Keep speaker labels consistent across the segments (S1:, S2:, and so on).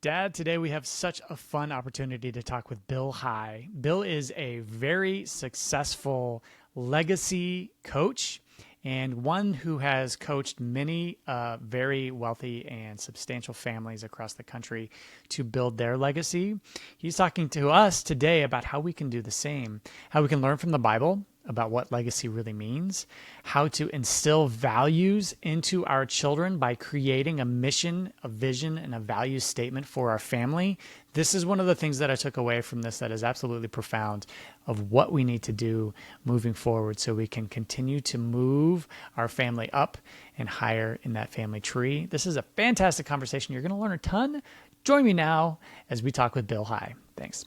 S1: Dad, today we have such a fun opportunity to talk with Bill High. Bill is a very successful legacy coach and one who has coached many very wealthy and substantial families across the country to build their legacy. He's talking to us today about how we can do the same, how we can learn from the Bible about what legacy really means, how to instill values into our children by creating a mission, a vision, and a value statement for our family. This is one of the things that I took away from this that is absolutely profound of what we need to do moving forward so we can continue to move our family up and higher in that family tree. This is a fantastic conversation. You're going to learn a ton. Join me now as we talk with Bill High. Thanks.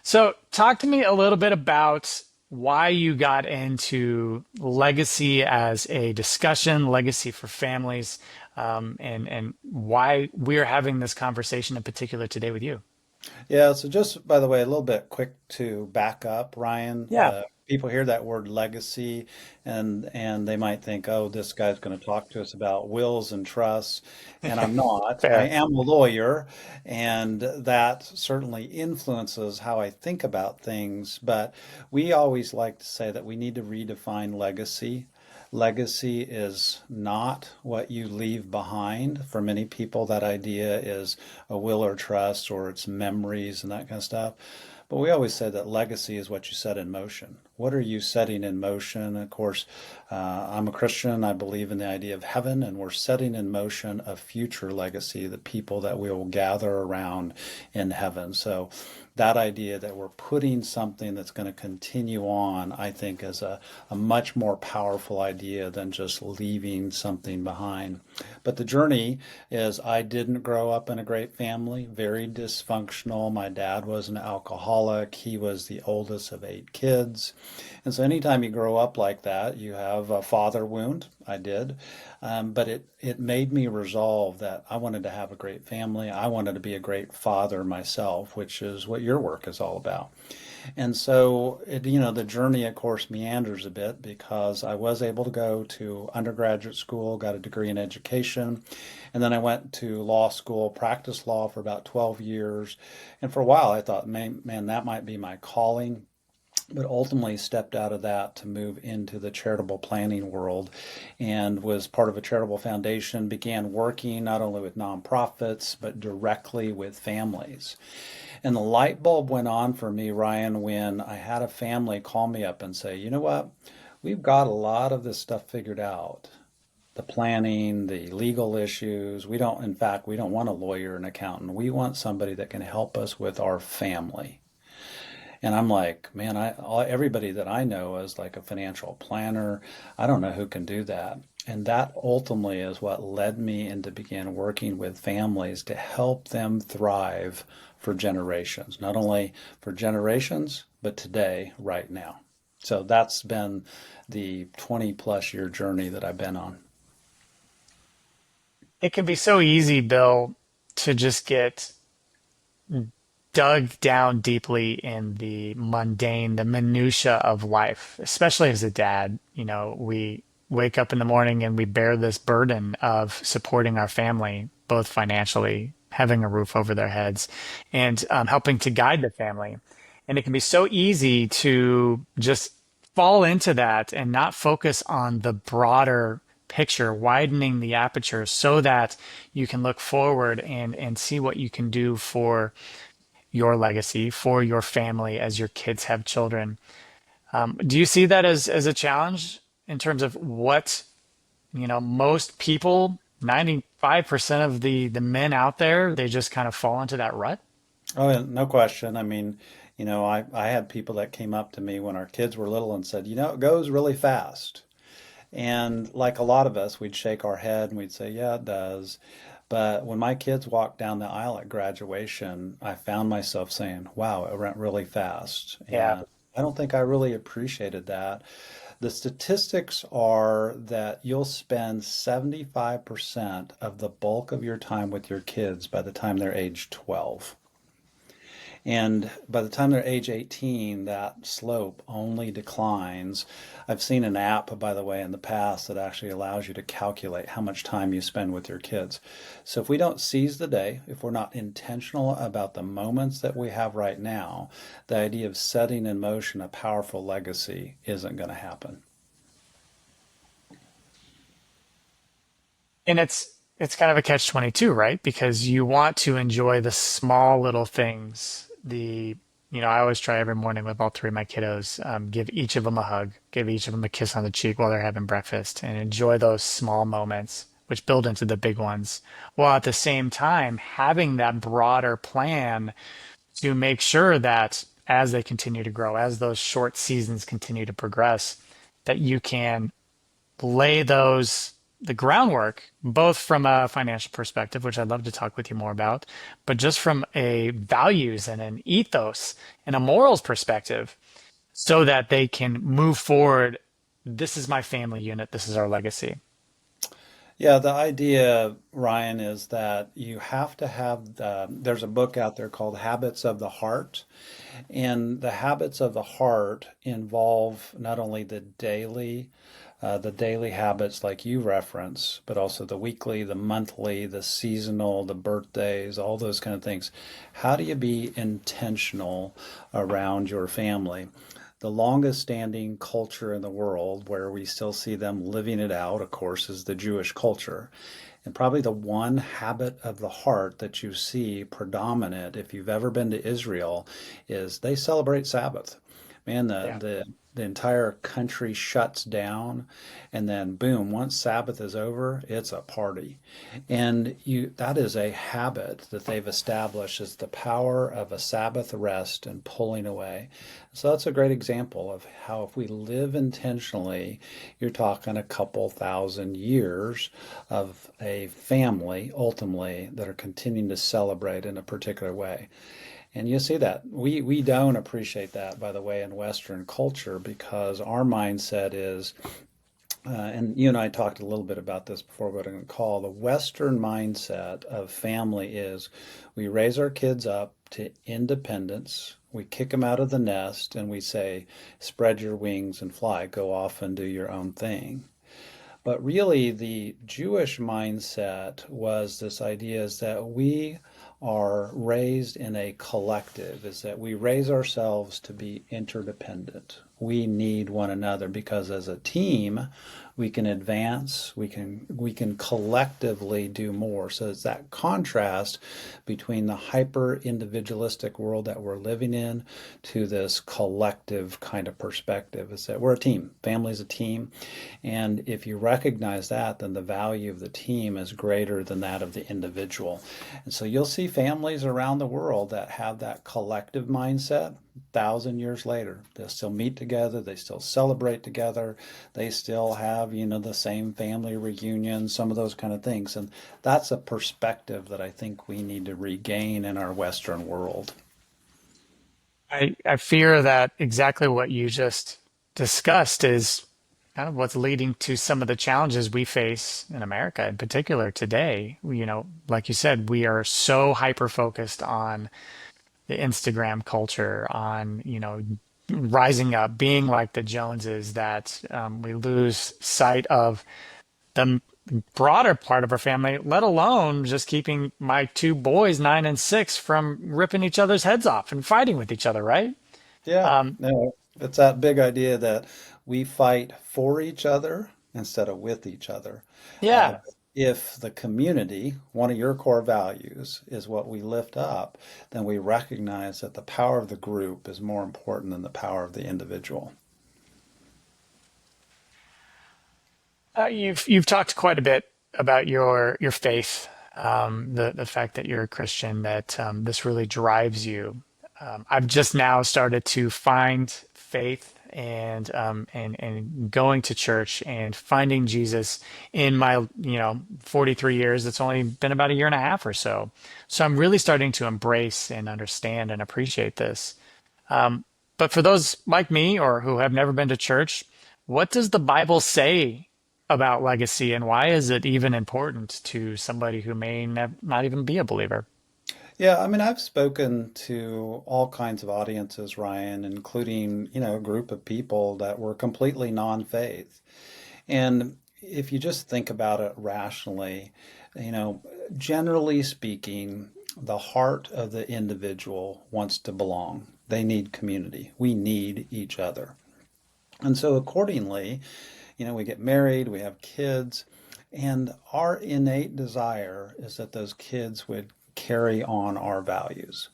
S1: So, talk to me a little bit about why you got into legacy as a discussion, legacy for families, and why we're having this conversation in particular today with you.
S2: Yeah, so just by the way, a little bit quick to back up, Ryan.
S1: Yeah,
S2: People hear that word legacy and they might think, oh, this guy's going to talk to us about wills and trusts. And I'm not. I
S1: fair.
S2: am a lawyer, and that certainly influences how I think about things. But we always like to say that we need to redefine legacy. Legacy is not what you leave behind. For many people, that idea is a will or trust or it's memories and that kind of stuff. But we always say that legacy is what you set in motion. What are you setting in motion? Of course, I'm a Christian. I believe in the idea of heaven, and we're setting in motion a future legacy, the people that we will gather around in heaven. So that idea that we're putting something that's going to continue on, I think, is a much more powerful idea than just leaving something behind. But the journey is I didn't grow up in a great family, very dysfunctional. My dad was an alcoholic. He was the oldest of 8 kids. And so anytime you grow up like that, you have a father wound. I did. But it made me resolve that I wanted to have a great family. I wanted to be a great father myself, which is what your work is all about. And so, the journey, of course, meanders a bit because I was able to go to undergraduate school, got a degree in education, and then I went to law school, practiced law for about 12 years. And for a while, I thought, man, that might be my calling, but ultimately stepped out of that to move into the charitable planning world and was part of a charitable foundation, began working not only with nonprofits, but directly with families. And the light bulb went on for me, Ryan, when I had a family call me up and say, you know what? We've got a lot of this stuff figured out. The planning, the legal issues. In fact, we don't want a lawyer, an accountant. We want somebody that can help us with our family. And I'm like, man, everybody that I know is like a financial planner. I don't know who can do that. And that ultimately is what led me into begin working with families to help them thrive for generations, not only for generations, but today, right now. So that's been the 20 plus year journey that I've been on.
S1: It can be so easy, Bill, to just get dug down deeply in the mundane, the minutia of life, especially as a dad. We wake up in the morning and we bear this burden of supporting our family, both financially, having a roof over their heads, and helping to guide the family. And it can be so easy to just fall into that and not focus on the broader picture, widening the aperture so that you can look forward and see what you can do for your legacy, for your family as your kids have children. Do you see that as a challenge in terms of what, most people, 95% of the men out there, they just kind of fall into that rut?
S2: Oh, yeah, no question. I mean, I had people that came up to me when our kids were little and said, it goes really fast. And like a lot of us, we'd shake our head and we'd say, yeah, it does. But when my kids walked down the aisle at graduation, I found myself saying, wow, it went really fast.
S1: Yeah.
S2: And I don't think I really appreciated that. The statistics are that you'll spend 75% of the bulk of your time with your kids by the time they're age 12. And by the time they're age 18, that slope only declines. I've seen an app, by the way, in the past that actually allows you to calculate how much time you spend with your kids. So if we don't seize the day, if we're not intentional about the moments that we have right now, the idea of setting in motion a powerful legacy isn't going to happen.
S1: And it's kind of a catch 22, right? Because you want to enjoy the small little things. I always try every morning with all three of my kiddos, give each of them a hug, give each of them a kiss on the cheek while they're having breakfast, and enjoy those small moments, which build into the big ones, while at the same time having that broader plan to make sure that as they continue to grow, as those short seasons continue to progress, that you can lay the groundwork, both from a financial perspective, which I'd love to talk with you more about, but just from a values and an ethos and a morals perspective, so that they can move forward. This is my family unit. This is our legacy.
S2: Yeah, the idea, Ryan, is that you have to have there's a book out there called Habits of the Heart. And the habits of the heart involve not only the daily habits like you reference, but also the weekly, the monthly, the seasonal, the birthdays, all those kind of things. How do you be intentional around your family? The longest standing culture in the world where we still see them living it out, of course, is the Jewish culture. And probably the one habit of the heart that you see predominant, if you've ever been to Israel, is they celebrate Sabbath. Man,
S1: Yeah.
S2: the entire country shuts down, and then boom, once Sabbath is over, it's a party. And that is a habit that they've established as the power of a Sabbath rest and pulling away. So that's a great example of how if we live intentionally, you're talking a couple thousand years of a family ultimately that are continuing to celebrate in a particular way. And you see that. We don't appreciate that, by the way, in Western culture because our mindset is, and you and I talked a little bit about this before we got on the call, the Western mindset of family is we raise our kids up to independence, we kick them out of the nest, and we say, spread your wings and fly, go off and do your own thing. But really, the Jewish mindset was this idea is that we are raised in a collective, is that we raise ourselves to be interdependent. We need one another because as a team, we can advance, we can collectively do more. So it's that contrast between the hyper individualistic world that we're living in to this collective kind of perspective is that we're a team. Family's a team. And if you recognize that, then the value of the team is greater than that of the individual. And so you'll see families around the world that have that collective mindset. 1,000 years later, they'll still meet together, they still celebrate together, they still have, the same family reunions, some of those kind of things. And that's a perspective that I think we need to regain in our Western world.
S1: I fear that exactly what you just discussed is kind of what's leading to some of the challenges we face in America in particular today. Like you said, we are so hyper focused on the Instagram culture, on, rising up, being like the Joneses, that we lose sight of the broader part of our family, let alone just keeping my two boys, 9 and 6, from ripping each other's heads off and fighting with each other, right?
S2: Yeah,
S1: Um,
S2: no, it's that big idea that we fight for each other instead of with each other. Uh,
S1: yeah,
S2: if the community, one of your core values, is what we lift up, then we recognize that the power of the group is more important than the power of the individual.
S1: you've talked quite a bit about your faith, the fact that you're a Christian, that this really drives you. I've just now started to find faith and going to church and finding Jesus in my 43 years. It's only been about a year and a half or so. So I'm really starting to embrace and understand and appreciate this. But for those like me or who have never been to church, what does the Bible say about legacy, and why is it even important to somebody who may not even be a believer?
S2: Yeah, I mean, I've spoken to all kinds of audiences, Ryan, including, a group of people that were completely non-faith. And if you just think about it rationally, you know, generally speaking, the heart of the individual wants to belong. They need community. We need each other. And so accordingly, we get married, we have kids, and our innate desire is that those kids would carry on our values.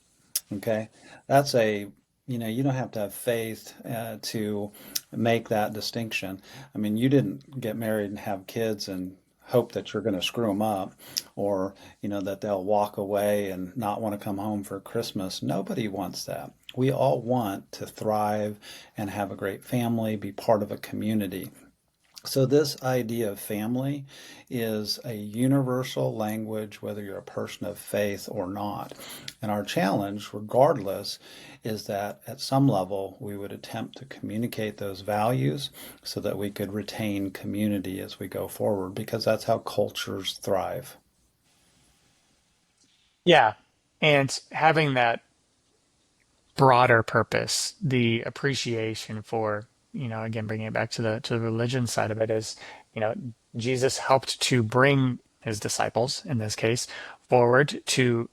S2: Okay, that's you don't have to have faith to make that distinction. I mean, you didn't get married and have kids and hope that you're going to screw them up, or that they'll walk away and not want to come home for Christmas. Nobody wants that. We all want to thrive and have a great family, be part of a community. So, this idea of family is a universal language, whether you're a person of faith or not. And our challenge, regardless, is that at some level we would attempt to communicate those values so that we could retain community as we go forward, because that's how cultures thrive.
S1: Yeah. And having that broader purpose, the appreciation for, again, bringing it back to the religion side of it is, you know, Jesus helped to bring his disciples, in this case, forward to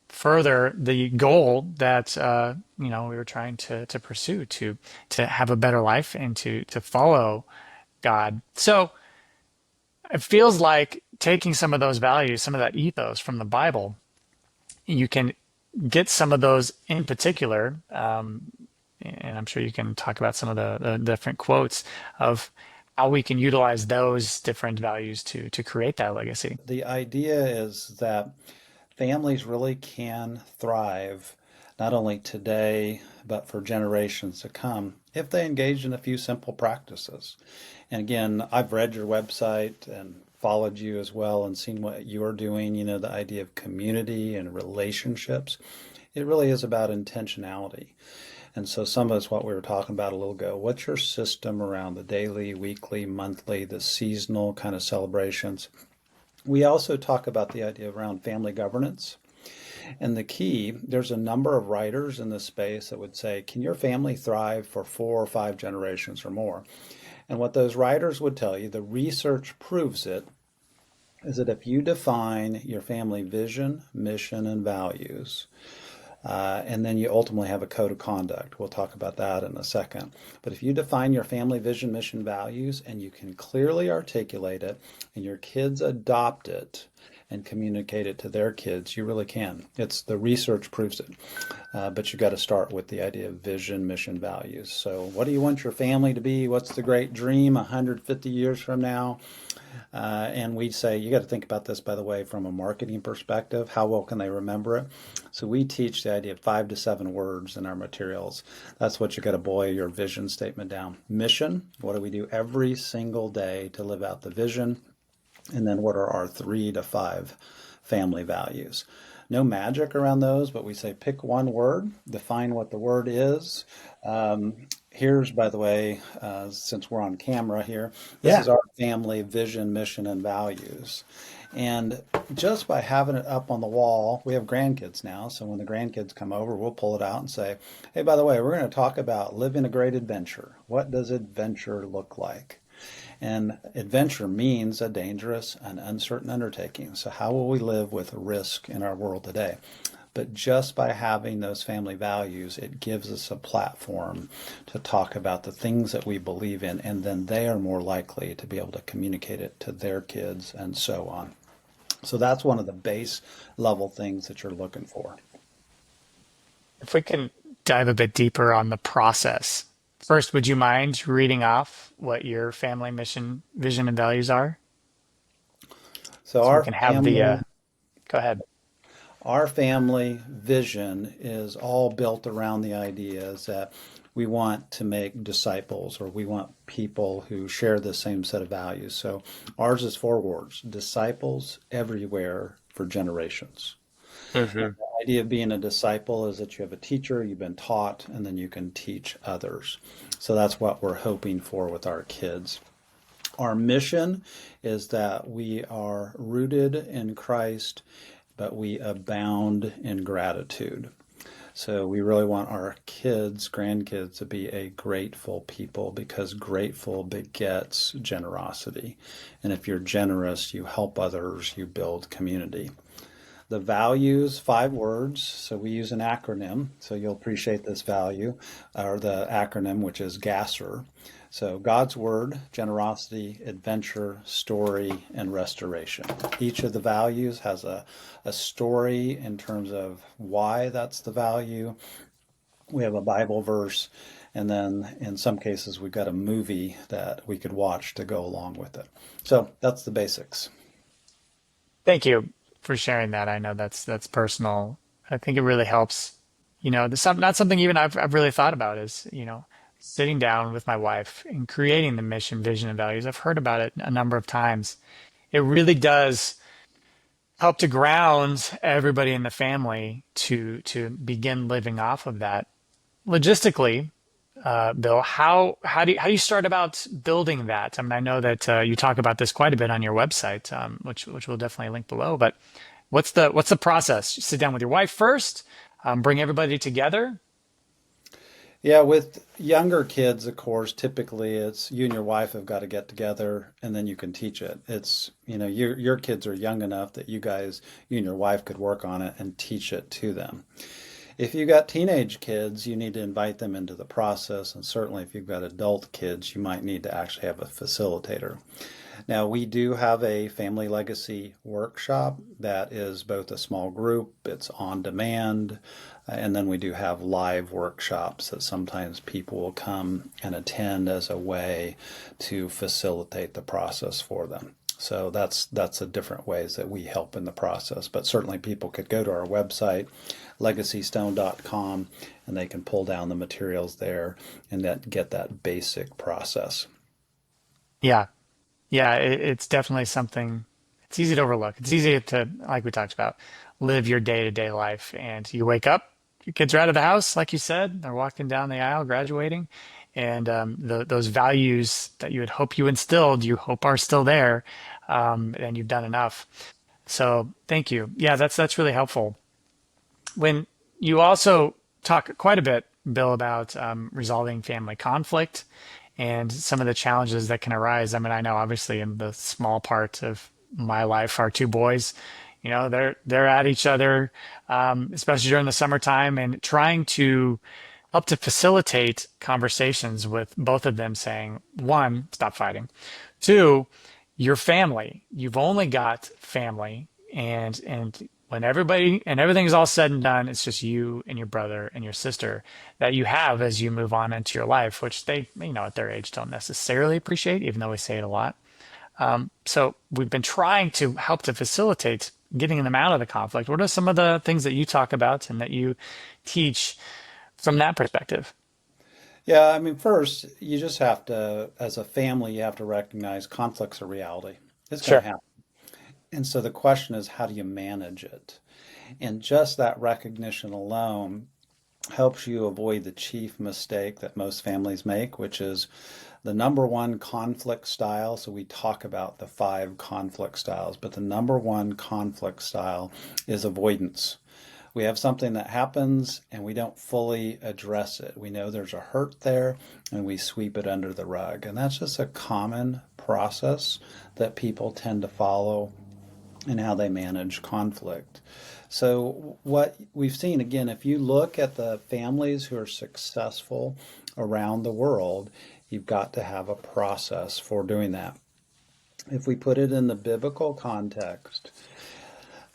S1: further the goal that we were trying to pursue, to have a better life and to follow God. So it feels like taking some of those values, some of that ethos from the Bible, you can get some of those in particular, and I'm sure you can talk about some of the different quotes of how we can utilize those different values to create that legacy.
S2: The idea is that families really can thrive not only today, but for generations to come if they engage in a few simple practices. And again, I've read your website and followed you as well and seen what you're doing, the idea of community and relationships. It really is about intentionality. And so some of it's what we were talking about a little ago. What's your system around the daily, weekly, monthly, the seasonal kind of celebrations? We also talk about the idea around family governance. And the key, there's a number of writers in this space that would say, can your family thrive for 4 or 5 generations or more? And what those writers would tell you, the research proves it, is that if you define your family vision, mission, and values, and then you ultimately have a code of conduct. We'll talk about that in a second. But if you define your family vision, mission, values, and you can clearly articulate it, and your kids adopt it and communicate it to their kids, you really can. It's the research proves it. But you got to start with the idea of vision, mission, values. So, what do you want your family to be? What's the great dream 150 years from now? And we say, you got to think about this, by the way, from a marketing perspective. How well can they remember it? So we teach the idea of 5 to 7 words in our materials. That's what you got to boil your vision statement down. Mission, what do we do every single day to live out the vision? And then what are our 3 to 5 family values? No magic around those, but we say pick one word, define what the word is. Here's, by the way, since we're on camera here, this
S1: Yeah.
S2: is our family vision, mission, and values. And just by having it up on the wall, we have grandkids now. So when the grandkids come over, we'll pull it out and say, hey, by the way, we're going to talk about living a great adventure. What does adventure look like? And adventure means a dangerous and uncertain undertaking. So, how will we live with risk in our world today? But just by having those family values, it gives us a platform to talk about the things that we believe in, and then they are more likely to be able to communicate it to their kids and so on. So, that's one of the base level things that you're looking for.
S1: If we can dive a bit deeper on the process. First, would you mind reading off what your family mission, vision, and values are?
S2: So,
S1: So we can have the, go ahead.
S2: our family vision is all built around the ideas that we want to make disciples, or we want people who share the same set of values. So ours is 4 words: disciples everywhere for generations. And
S1: Hmm.
S2: the idea of being a disciple is that you have a teacher, you've been taught, and then you can teach others. So that's what we're hoping for with our kids. Our mission is that we are rooted in Christ, but we abound in gratitude. So we really want our kids, grandkids, to be a grateful people because grateful begets generosity. And if you're generous, you help others, you build community. The values, 5 words. So we use an acronym. So you'll appreciate this value, or the acronym, which is GASSER. So God's Word, generosity, adventure, story, and restoration. Each of the values has a story in terms of why that's the value. We have a Bible verse, and then in some cases, we've got a movie that we could watch to go along with it. So that's the basics.
S1: Thank you for sharing that. I know that's personal. I think it really helps. There's not something even I've really thought about is, sitting down with my wife and creating the mission, vision, and values. I've heard about it a number of times. It really does help to ground everybody in the family to begin living off of that. Logistically, Bill, how do you start about building that? I mean, I know that you talk about this quite a bit on your website, which we'll definitely link below. But what's the process? You sit down with your wife first, bring everybody together.
S2: Yeah, with younger kids, of course, typically it's you and your wife have got to get together and then you can teach it. Your kids are young enough that you and your wife could work on it and teach it to them. If you've got teenage kids, you need to invite them into the process. And certainly if you've got adult kids, you might need to actually have a facilitator. Now, we do have a family legacy workshop that is both a small group, it's on demand, and then we do have live workshops that sometimes people will come and attend as a way to facilitate the process for them. So that's the different ways that we help in the process. But certainly people could go to our website, legacystone.com, and they can pull down the materials there and get that basic process.
S1: Yeah, yeah, it's definitely something. It's easy to overlook. It's easy to, like we talked about, live your day-to-day life, and you wake up, your kids are out of the house, like you said, they're walking down the aisle, graduating, and those values that you had hoped you instilled, you hope are still there, and you've done enough. So thank you. Yeah, that's really helpful. When you also talk quite a bit, Bill, about resolving family conflict and some of the challenges that can arise. I mean, I know obviously in the small part of my life, our 2 boys, they're at each other, especially during the summertime, and trying to help to facilitate conversations with both of them saying, one, stop fighting. Two, your family. You've only got family, and when everybody and everything's all said and done, it's just you and your brother and your sister that you have as you move on into your life, which they, at their age don't necessarily appreciate, even though we say it a lot. So we've been trying to help to facilitate getting them out of the conflict. What are some of the things that you talk about and that you teach from that perspective?
S2: Yeah, I mean, first, you just have to, as a family, you have to recognize conflict's a reality. It's going to
S1: Sure.
S2: happen. And so the question is, how do you manage it? And just that recognition alone helps you avoid the chief mistake that most families make, which is the number one conflict style. So we talk about the 5 conflict styles, but the number one conflict style is avoidance. We have something that happens and we don't fully address it. We know there's a hurt there and we sweep it under the rug. And that's just a common process that people tend to follow in how they manage conflict. So, what we've seen again, if you look at the families who are successful around the world, you've got to have a process for doing that. If we put it in the biblical context,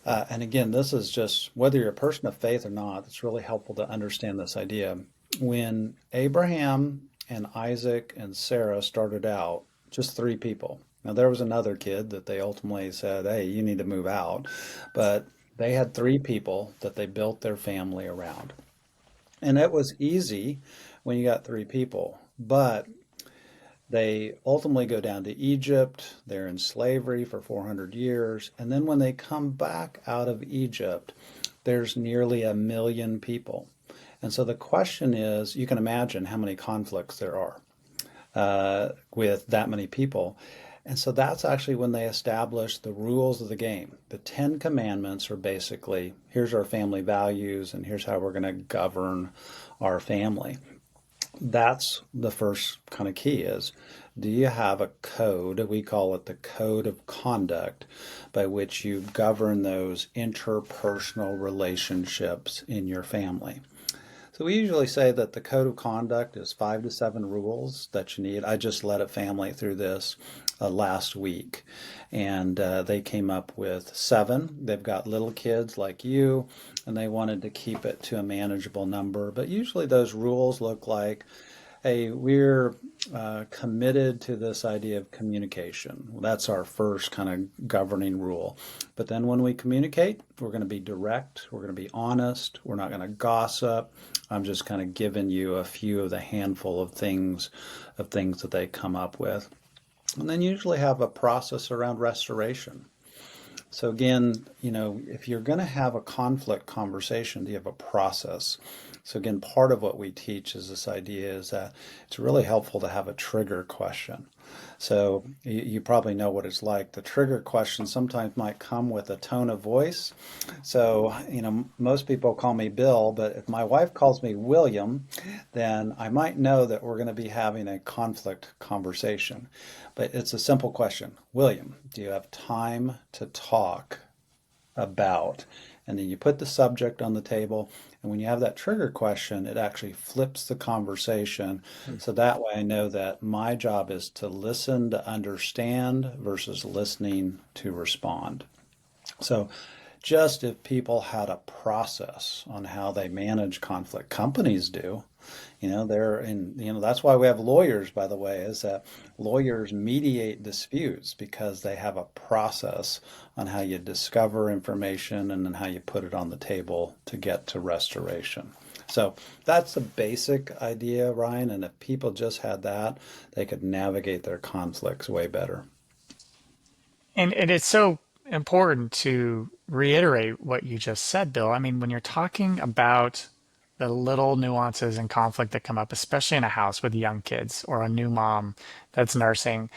S2: and again, this is just whether you're a person of faith or not, it's really helpful to understand this idea. When Abraham and Isaac and Sarah started out, just 3 people. Now, there was another kid that they ultimately said, hey, you need to move out. But they had 3 people that they built their family around. And it was easy when you got 3 people. But they ultimately go down to Egypt. They're in slavery for 400 years. And then when they come back out of Egypt, there's nearly 1 million people. And so the question is, you can imagine how many conflicts there are with that many people. And so that's actually when they established the rules of the game. The Ten Commandments are basically here's our family values and here's how we're going to govern our family. That's the first kind of key is do you have a code? We call it the code of conduct by which you govern those interpersonal relationships in your family. So we usually say that the code of conduct is 5 to 7 rules that you need. I just led a family through this last week, and they came up with 7. They've got little kids like you, and they wanted to keep it to a manageable number. But usually those rules look like, hey, we're committed to this idea of communication. Well, that's our first kind of governing rule. But then when we communicate, we're going to be direct, we're going to be honest, we're not going to gossip. I'm just kind of giving you a few of the handful of things that they come up with. And then usually have a process around restoration. So again, if you're going to have a conflict conversation, you have a process. So again, part of what we teach is this idea is that it's really helpful to have a trigger question. So you probably know what it's like. The trigger question sometimes might come with a tone of voice. So, most people call me Bill, but if my wife calls me William, then I might know that we're going to be having a conflict conversation. But it's a simple question. William, do you have time to talk about? And then you put the subject on the table. And when you have that trigger question, it actually flips the conversation. So that way I know that my job is to listen to understand versus listening to respond. So just if people had a process on how they manage conflict, companies do. That's why we have lawyers, by the way, is that lawyers mediate disputes because they have a process on how you discover information and then how you put it on the table to get to restoration. So that's the basic idea, Ryan. And if people just had that, they could navigate their conflicts way better.
S1: And it's so important to reiterate what you just said, Bill. I mean, when you're talking about the little nuances and conflict that come up, especially in a house with young kids or a new mom that's nursing,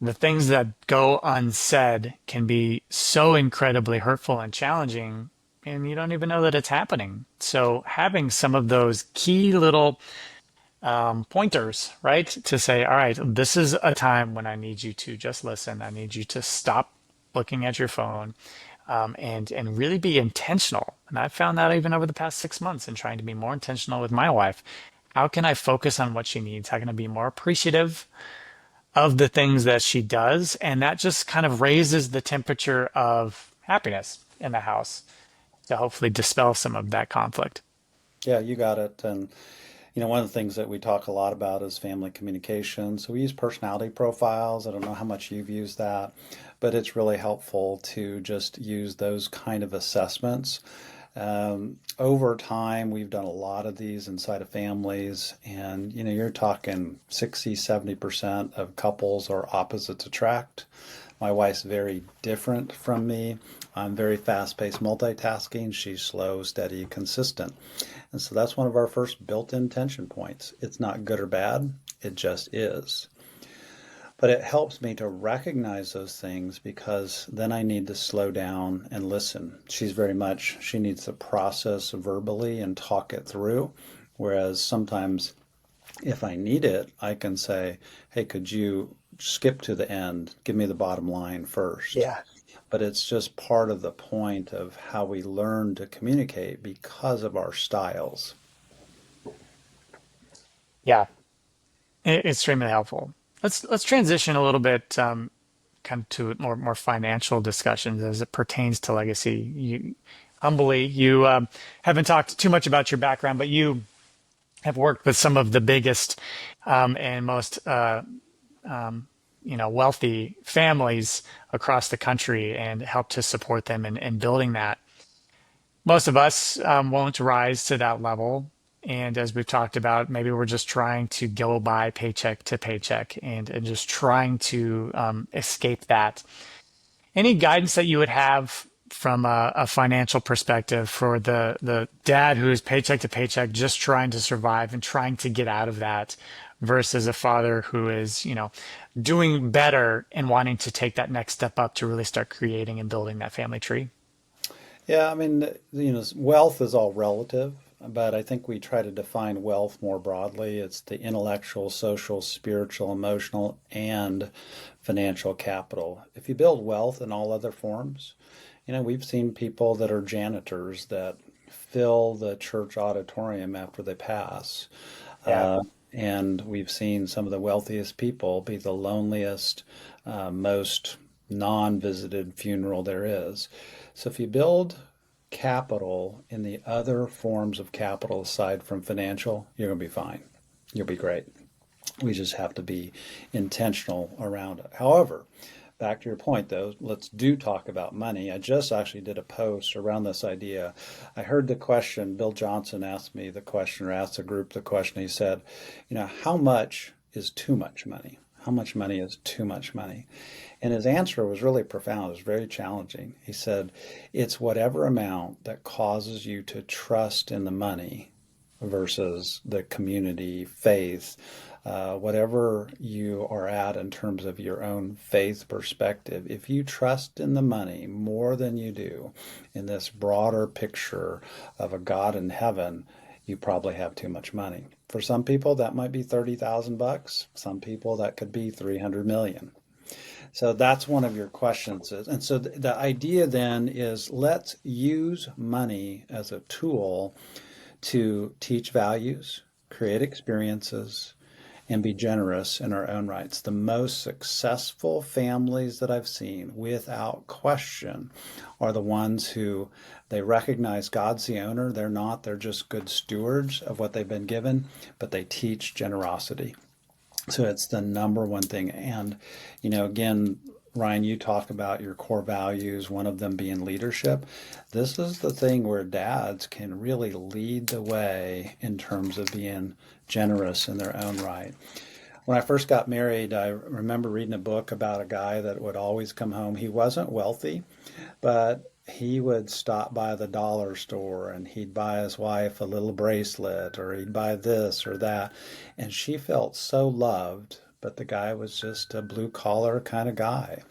S1: the things that go unsaid can be so incredibly hurtful and challenging, and you don't even know that it's happening. So having some of those key little pointers, right? To say, all right, this is a time when I need you to just listen. I need you to stop looking at your phone, and really be intentional. And I've found that even over the past 6 months in trying to be more intentional with my wife. How can I focus on what she needs? How can I be more appreciative of the things that she does? And that just kind of raises the temperature of happiness in the house to hopefully dispel some of that conflict.
S2: Yeah, you got it. And one of the things that we talk a lot about is family communication. So we use personality profiles. I don't know how much you've used that, but it's really helpful to just use those kind of assessments. Over time, we've done a lot of these inside of families, and you're talking 60, 70% of couples are opposites attract. My wife's very different from me. I'm very fast-paced multitasking. She's slow, steady, consistent. And so that's one of our first built-in tension points. It's not good or bad, it just is. But it helps me to recognize those things because then I need to slow down and listen. She needs to process verbally and talk it through. Whereas sometimes if I need it, I can say, hey, could you skip to the end? Give me the bottom line first.
S1: Yeah.
S2: But it's just part of the point of how we learn to communicate because of our styles.
S1: Yeah, extremely helpful. Let's transition a little bit, kind of to more financial discussions as it pertains to legacy. You haven't talked too much about your background, but you have worked with some of the biggest and most wealthy families across the country and helped to support them in building that. Most of us won't rise to that level. And as we've talked about, maybe we're just trying to go by paycheck to paycheck and just trying to escape that. Any guidance that you would have from a financial perspective for the dad who is paycheck to paycheck, just trying to survive and trying to get out of that? versus a father who is, doing better and wanting to take that next step up to really start creating and building that family tree.
S2: Yeah, I mean, wealth is all relative, but I think we try to define wealth more broadly. It's the intellectual, social, spiritual, emotional, and financial capital. If you build wealth in all other forms, we've seen people that are janitors that fill the church auditorium after they pass.
S1: Yeah.
S2: Uh, and we've seen some of the wealthiest people be the loneliest, most non-visited funeral there is. So if you build capital in the other forms of capital aside from financial, you're going to be fine. You'll be great. We just have to be intentional around it. However, back to your point though, let's do talk about money. I just actually did a post around this idea. I heard the question, Bill Johnson asked me the question, or asked the group the question. He said, how much is too much money? How much money is too much money? And his answer was really profound. It was very challenging. He said, it's whatever amount that causes you to trust in the money versus the community, faith, whatever you are at in terms of your own faith perspective. If you trust in the money more than you do in this broader picture of a God in heaven, you probably have too much money. For some people, that might be 30,000 bucks. Some people, that could be 300 million. So that's one of your questions. And so the idea then is let's use money as a tool to teach values, create experiences, and be generous in our own rights. The most successful families that I've seen, without question, are the ones who they recognize God's the owner. They're not, they're just good stewards of what they've been given, but they teach generosity. So it's the number one thing. And, again, Ryan, you talk about your core values, one of them being leadership. This is the thing where dads can really lead the way in terms of being generous in their own right. When I first got married, I remember reading a book about a guy that would always come home. He wasn't wealthy, but he would stop by the dollar store and he'd buy his wife a little bracelet, or he'd buy this or that. And she felt so loved, but the guy was just a blue collar kind of guy.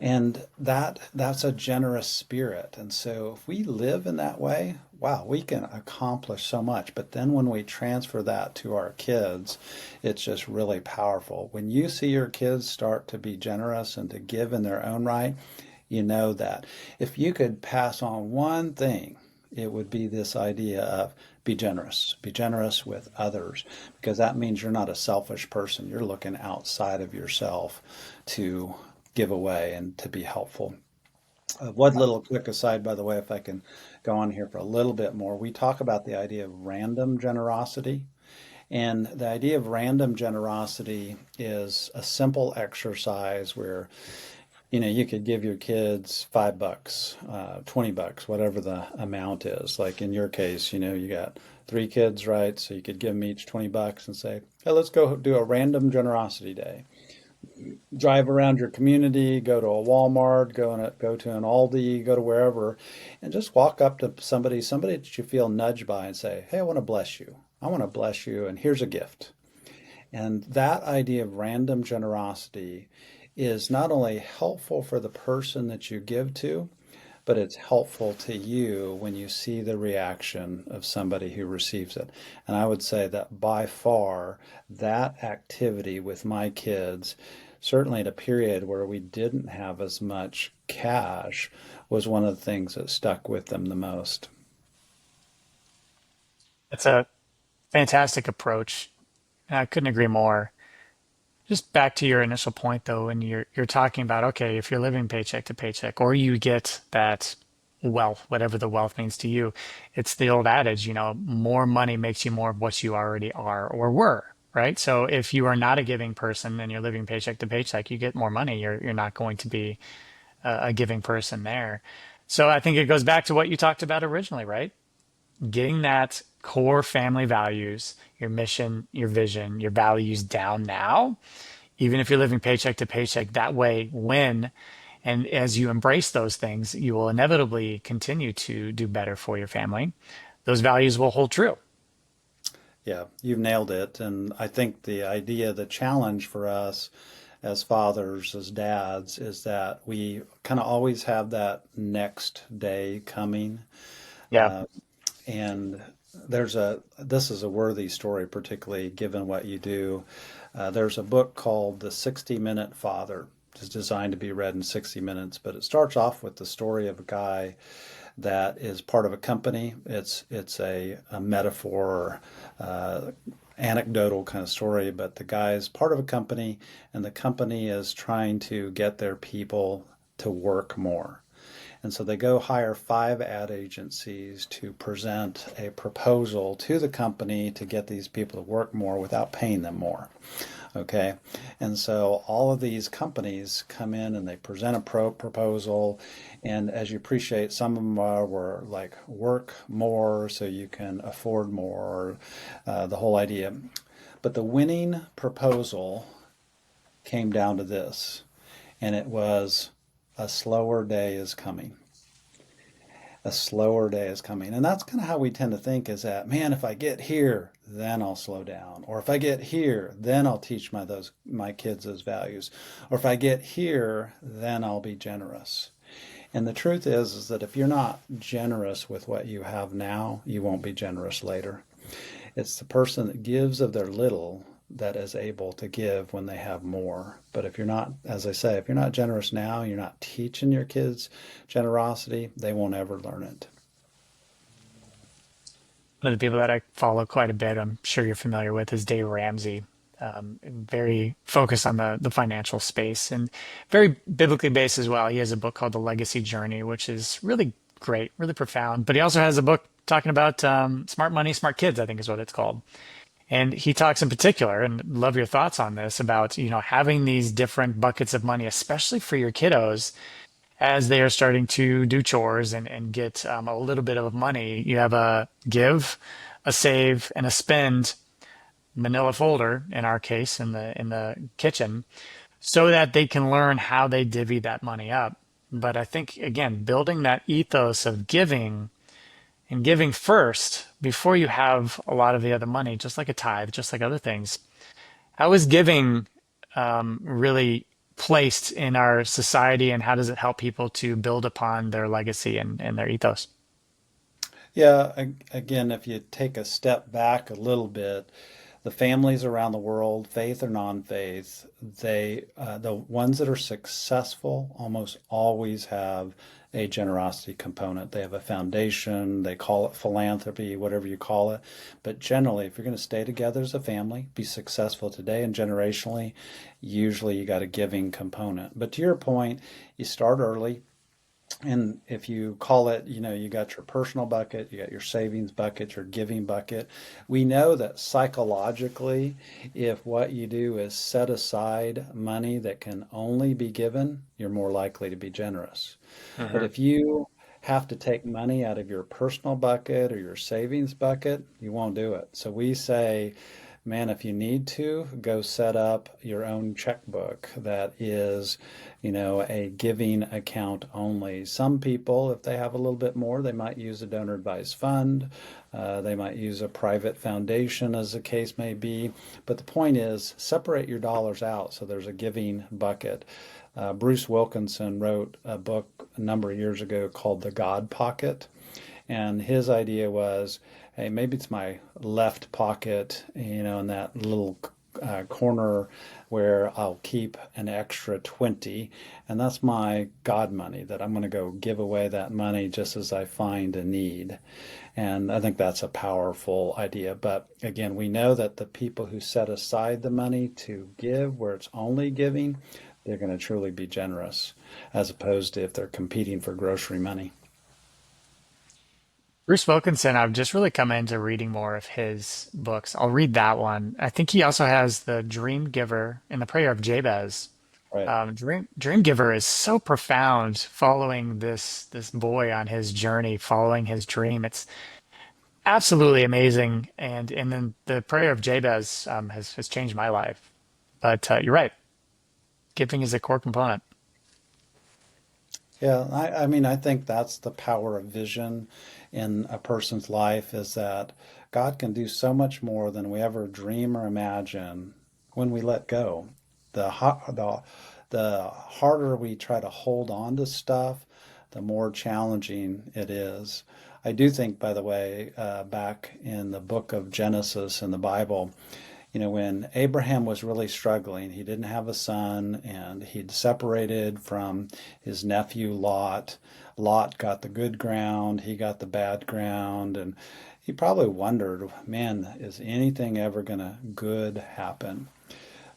S2: And that's a generous spirit. And so if we live in that way, wow, we can accomplish so much. But then when we transfer that to our kids, it's just really powerful. When you see your kids start to be generous and to give in their own right, you know that. If you could pass on one thing, it would be this idea of be generous with others, because that means you're not a selfish person. You're looking outside of yourself to give away and to be helpful. One little quick aside, by the way, if I can go on here for a little bit more, we talk about the idea of random generosity. And the idea of random generosity is a simple exercise where you could give your kids $5, $20, whatever the amount is. Like in your case, you got three kids, right? So you could give them each $20 and say, hey, let's go do a random generosity day. Drive around your community, go to a Walmart, go to an Aldi, go to wherever, and just walk up to somebody that you feel nudged by and say, hey, I want to bless you. I want to bless you, and here's a gift. And that idea of random generosity is not only helpful for the person that you give to, but it's helpful to you when you see the reaction of somebody who receives it. And I would say that by far, that activity with my kids, certainly at a period where we didn't have as much cash, was one of the things that stuck with them the most.
S1: It's a fantastic approach. And I couldn't agree more. Just back to your initial point though, when you're talking about, okay, if you're living paycheck to paycheck or you get that wealth, whatever the wealth means to you, it's the old adage, more money makes you more of what you already are or were, right? So if you are not a giving person and you're living paycheck to paycheck, you get more money. You're not going to be a giving person there. So I think it goes back to what you talked about originally, right? Getting that core family values, your mission, your vision, your values down now, even if you're living paycheck to paycheck, that way, when and as you embrace those things, you will inevitably continue to do better for your family. Those values will hold true.
S2: Yeah, you've nailed it. And I think the idea, the challenge for us as fathers, as dads, is that we kind of always have that next day coming.
S1: Yeah.
S2: And this is a worthy story, particularly given what you do. There's a book called The 60-Minute Father. It's designed to be read in 60 minutes, but it starts off with the story of a guy that is part of a company. It's a metaphor, uh, anecdotal kind of story, but the guy is part of a company, and the company is trying to get their people to work more. And so they go hire 5 ad agencies to present a proposal to the company to get these people to work more without paying them more. Okay. And so all of these companies come in and they present a proposal. And as you appreciate, some of them were like work more so you can afford more, the whole idea. But the winning proposal came down to this, and it was a slower day is coming. A slower day is coming. And that's kind of how we tend to think is that, man, if I get here, then I'll slow down. Or if I get here, then I'll teach my kids those values. Or if I get here, then I'll be generous. And the truth is that if you're not generous with what you have now, you won't be generous later. It's the person that gives of their little that is able to give when they have more. But if you're not, as I say, if you're not generous now, you're not teaching your kids generosity, they won't ever learn it.
S1: One of the people that I follow quite a bit, I'm sure you're familiar with, is Dave Ramsey. Very focused on the financial space and very biblically based as well. He has a book called The Legacy Journey, which is really great, really profound. But he also has a book talking about smart money, smart kids, I think is what it's called. And he talks in particular, and love your thoughts on this, about, having these different buckets of money, especially for your kiddos as they are starting to do chores and get a little bit of money. You have a give, a save, and a spend manila folder in our case in the kitchen so that they can learn how they divvy that money up. But I think again, building that ethos of giving and giving first before you have a lot of the other money, just like a tithe, just like other things. How is giving really placed in our society, and how does it help people to build upon their legacy and their ethos?
S2: Yeah, again, if you take a step back a little bit, the families around the world, faith or non-faith, the ones that are successful almost always have a generosity component. They have a foundation, they call it philanthropy, whatever you call it. But generally, if you're going to stay together as a family, be successful today and generationally, usually you got a giving component. But to your point, you start early, and if you call it, you got your personal bucket, you got your savings bucket, your giving bucket. We know that psychologically, if what you do is set aside money that can only be given, you're more likely to be generous. But
S1: Hmm.
S2: if you have to take money out of your personal bucket or your savings bucket, you won't do it. So we say, man, if you need to, go set up your own checkbook that is, a giving account only. Some people, if they have a little bit more, they might use a donor advised fund. They might use a private foundation, as the case may be. But the point is, separate your dollars out so there's a giving bucket. Bruce Wilkinson wrote a book a number of years ago called The God Pocket. And his idea was, hey, maybe it's my left pocket, in that little corner where I'll keep an extra 20. And that's my God money that I'm going to go give away that money just as I find a need. And I think that's a powerful idea. But again, we know that the people who set aside the money to give where it's only giving, they're going to truly be generous as opposed to if they're competing for grocery money.
S1: Bruce Wilkinson, I've just really come into reading more of his books. I'll read that one. I think he also has The Dream Giver and The Prayer of Jabez.
S2: Right.
S1: Dream Giver is so profound, following this boy on his journey, following his dream. It's absolutely amazing. And then The Prayer of Jabez has changed my life. But you're right, giving is a core component.
S2: Yeah, I mean, I think that's the power of vision in a person's life is that God can do so much more than we ever dream or imagine when we let go. The harder we try to hold on to stuff, the more challenging it is. I do think, by the way, back in the book of Genesis in the Bible, when Abraham was really struggling, he didn't have a son and he'd separated from his nephew Lot. Lot got the good ground, he got the bad ground, and he probably wondered, man, is anything ever going to good happen?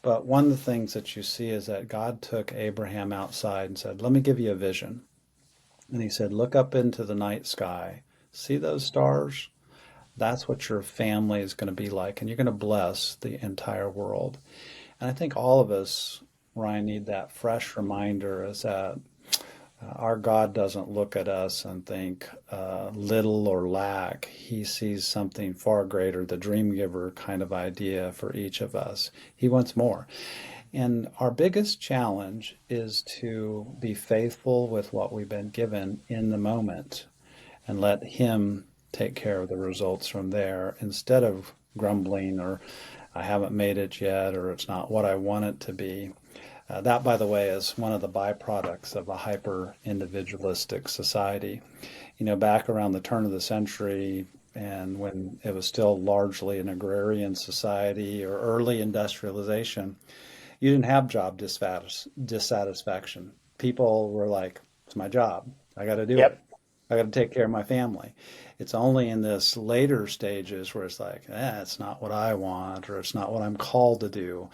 S2: But one of the things that you see is that God took Abraham outside and said, let me give you a vision. And he said, look up into the night sky. See those stars? That's what your family is going to be like, and you're going to bless the entire world. And I think all of us, Ryan, need that fresh reminder is that our God doesn't look at us and think little or lack. He sees something far greater, the dream giver kind of idea for each of us. He wants more. And our biggest challenge is to be faithful with what we've been given in the moment and let Him take care of the results from there instead of grumbling or I haven't made it yet or it's not what I want it to be. That, by the way, is one of the byproducts of a hyper individualistic society. Back around the turn of the century and when it was still largely an agrarian society or early industrialization, you didn't have job dissatisfaction. People were like, it's my job. I got to do it.
S1: Yep.
S2: I got to take care of my family. It's only in this later stages where it's like, it's not what I want, or it's not what I'm called to do.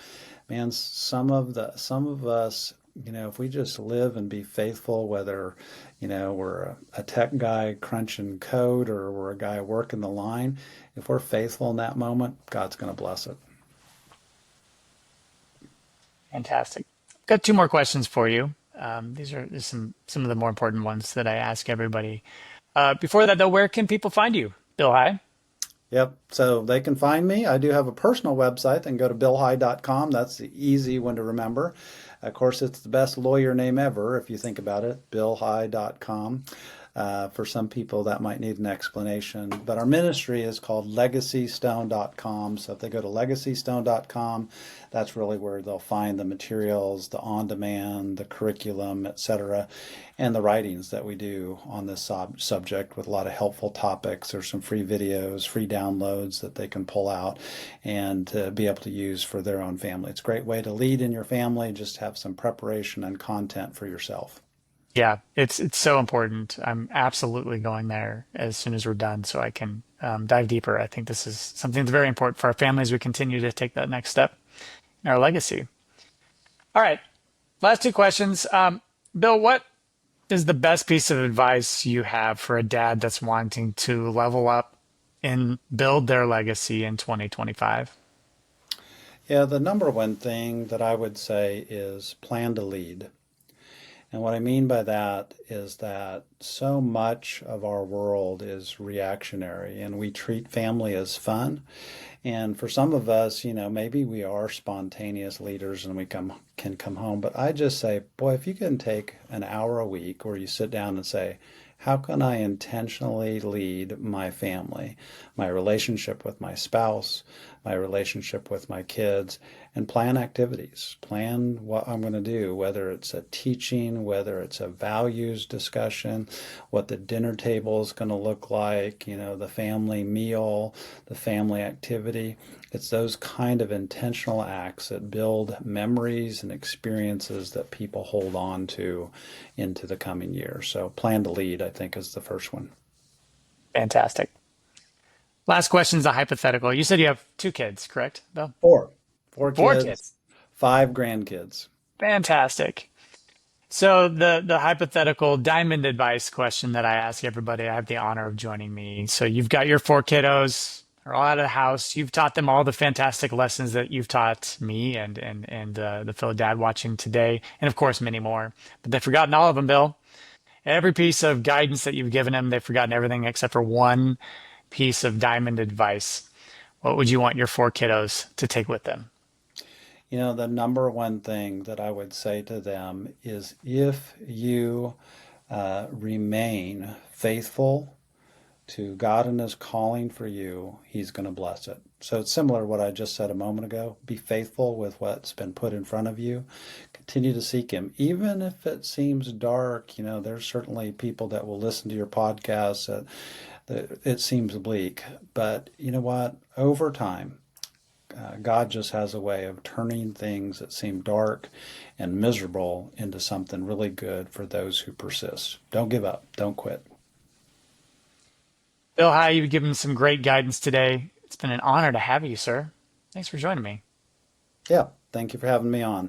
S2: Man, some of us, if we just live and be faithful, whether, we're a tech guy crunching code or we're a guy working the line, if we're faithful in that moment, God's going to bless it.
S1: Fantastic. Got two more questions for you. These are some of the more important ones that I ask everybody. Before that, though, where can people find you, Bill High?
S2: Yep. So they can find me. I do have a personal website. They can go to billhigh.com. That's the easy one to remember. Of course, it's the best lawyer name ever if you think about it, billhigh.com. For some people, that might need an explanation. But our ministry is called legacystone.com. So if they go to legacystone.com, that's really where they'll find the materials, the on-demand, the curriculum, etc., and the writings that we do on this subject with a lot of helpful topics. There's some free videos, free downloads that they can pull out and be able to use for their own family. It's a great way to lead in your family, just have some preparation and content for yourself.
S1: Yeah, it's so important. I'm absolutely going there as soon as we're done so I can dive deeper. I think this is something that's very important for our families. We continue to take that next step in our legacy. All right, last two questions. Bill, what is the best piece of advice you have for a dad that's wanting to level up and build their legacy in 2025?
S2: Yeah, the number one thing that I would say is plan to lead. And what I mean by that is that so much of our world is reactionary and we treat family as fun. And for some of us, maybe we are spontaneous leaders and can come home. But I just say, boy, if you can take an hour a week where you sit down and say, how can I intentionally lead my family, my relationship with my spouse, my relationship with my kids, and plan activities, plan what I'm going to do, whether it's a teaching, whether it's a values discussion, what the dinner table is going to look like, the family meal, the family activity. It's those kind of intentional acts that build memories and experiences that people hold on to into the coming year. So plan to lead, I think, is the first one.
S1: Fantastic. Last question is a hypothetical. You said you have two kids, correct, Bill?
S2: Four
S1: Four
S2: kids,
S1: kids.
S2: five grandkids.
S1: Fantastic. So the hypothetical diamond advice question that I ask everybody, I have the honor of joining me. So you've got your four kiddos, they're all out of the house. You've taught them all the fantastic lessons that you've taught me and the fellow dad watching today, and of course many more. But they've forgotten all of them, Bill. Every piece of guidance that you've given them, they've forgotten everything except for one piece of diamond advice. What would you want your four kiddos to take with them?
S2: The number one thing that I would say to them is if you remain faithful to God and His calling for you, He's going to bless it. So it's similar to what I just said a moment ago. Be faithful with what's been put in front of you. Continue to seek Him, even if it seems dark. There's certainly people that will listen to your podcast that it seems bleak. But you know what? Over time, God just has a way of turning things that seem dark and miserable into something really good for those who persist. Don't give up. Don't quit.
S1: Bill, hi, you've given some great guidance today. It's been an honor to have you, sir. Thanks for joining me.
S2: Yeah. Thank you for having me on.